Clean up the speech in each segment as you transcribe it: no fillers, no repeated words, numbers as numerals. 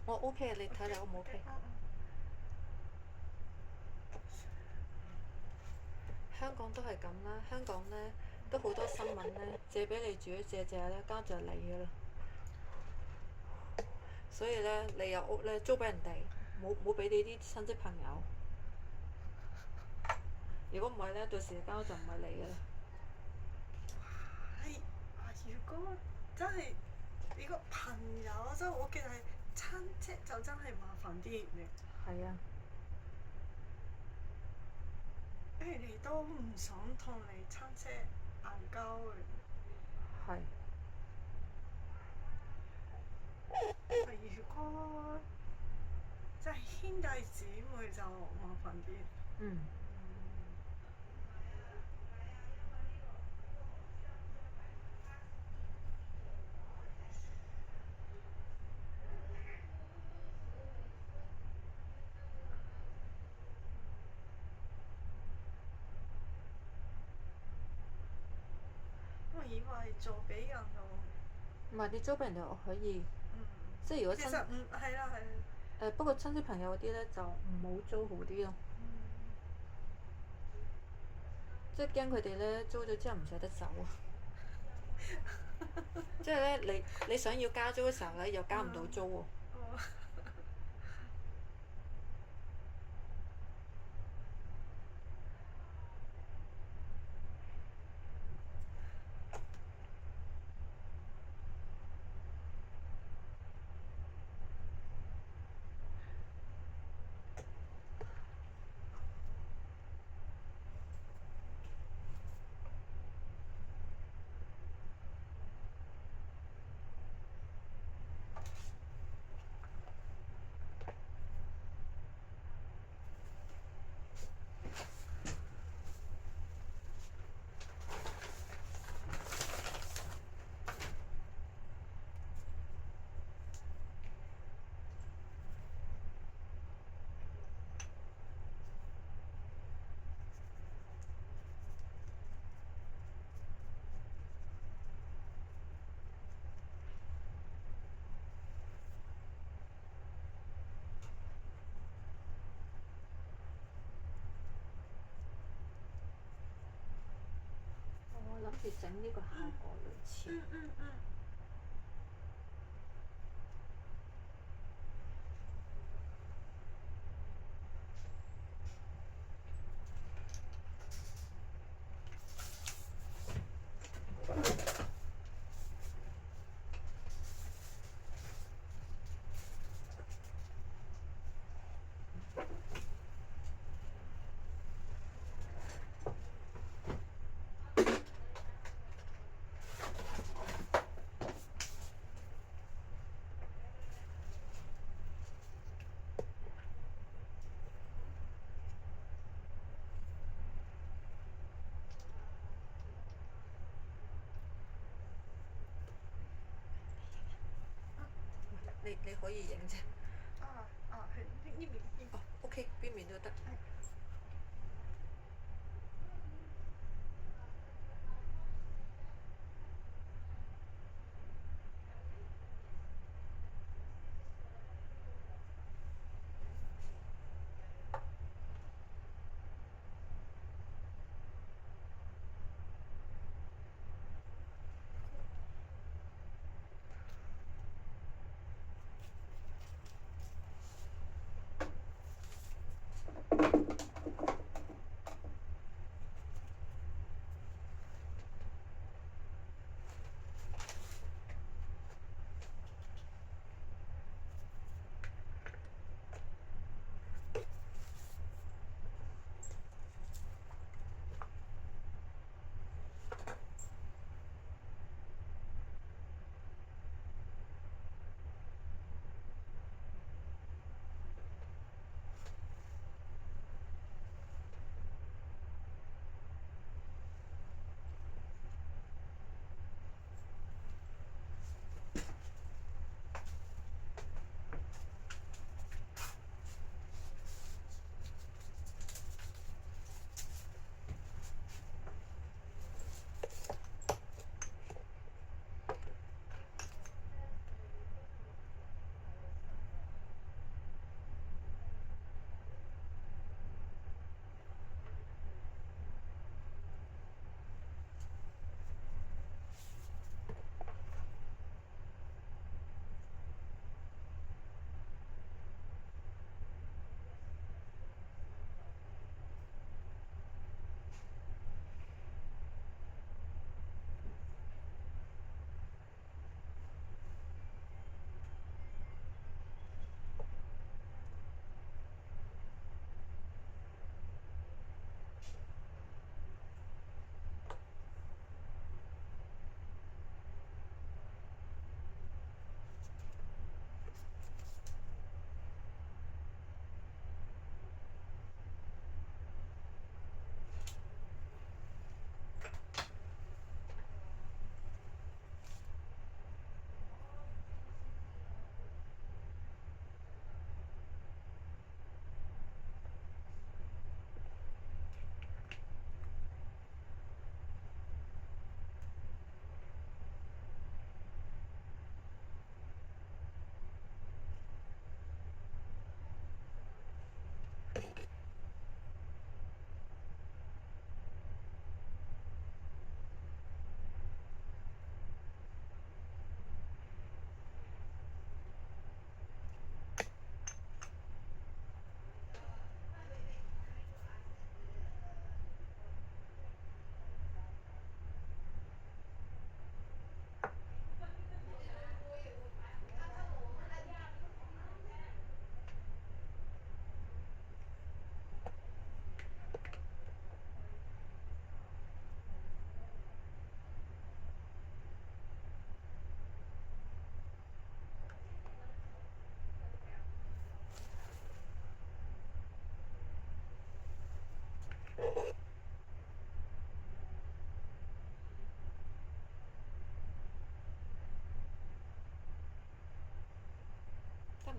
我 OK，你睇你 O 唔 OK，OK？香港都係咁啦，香港呢都好多新聞呢，借俾你住，借呢，間就嚟噶啦。所以呢，你有屋呢，租俾人哋，冇俾你啲親戚朋友。如果唔係呢，到時間就唔係你噶啦。係如果真係你個朋友，即係我見係親戚，就真係麻煩啲嘅。係啊，因為你都唔想同你親戚嗌交嘅。係。如果即係兄弟姊妹就麻煩啲。嗯。我以為做俾人咯。唔係你租俾人哋，我可以。嗯，即係如果其實唔係啦，係啦。不過親戚朋友嗰啲呢，就唔好租好啲咯。即係驚佢哋呢，租咗之後唔捨得走啊！即係呢，你想要加租嘅時候呢，又加唔到租喎。哦。我諗住整呢個效果類似。嗯嗯嗯。你可以影啫。係呢邊呢哦，OK，邊面都得。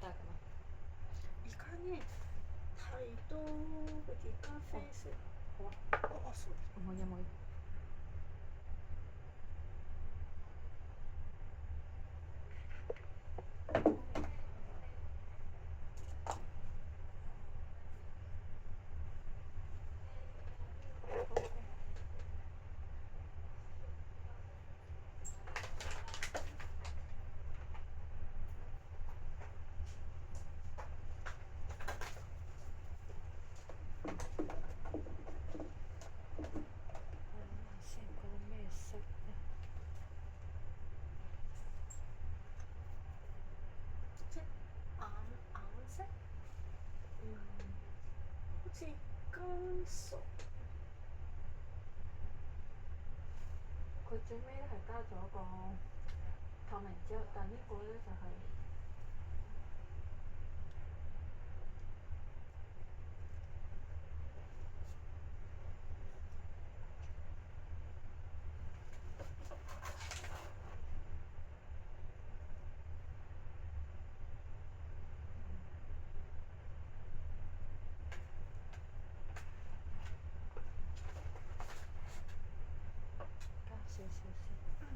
都係咁啊？而家呢太多嗰啲咖啡色。好啊，哦，sorry。唔好飲冇。先嗰個咩色咧？即顏色，好似金屬。佢最尾咧係加咗個透明之後，但呢個咧就係、加少少先。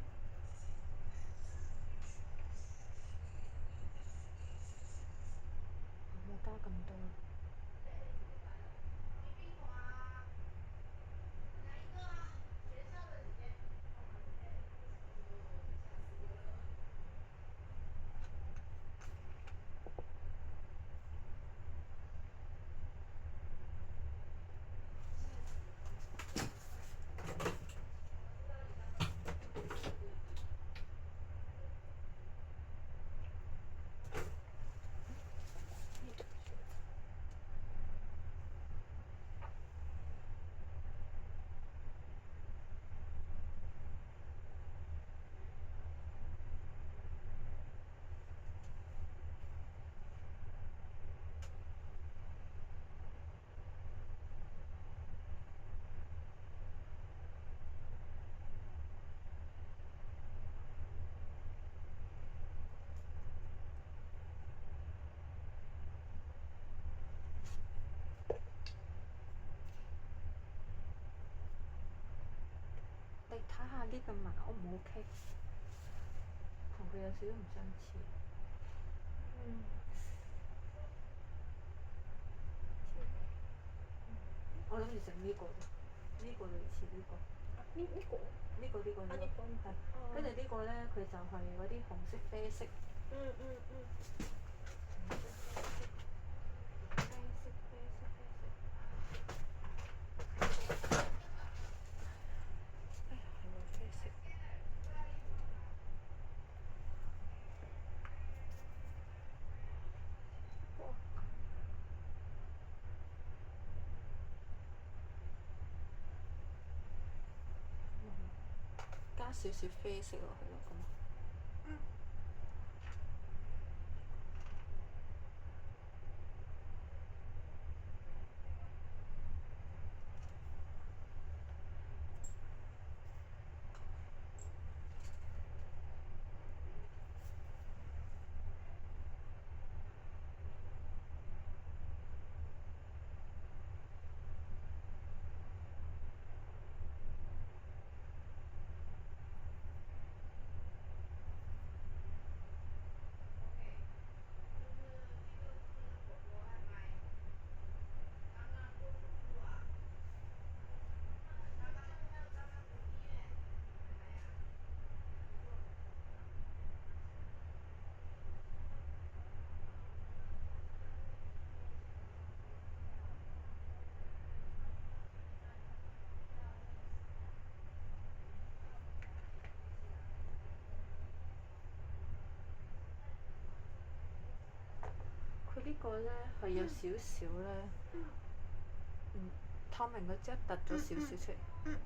冇加咁多。你睇下呢個紋 O 唔 OK？同佢有少少唔相似。我諗住整呢個，呢個類似呢個。呢個。呢個係。跟住呢個咧，佢就係嗰啲紅色啡色。啡色。哎呀，係喎，啡色。加少少啡色落去咯，咁啊。佢呢個咧係有少少咧，透明嗰隻突咗少少出嚟。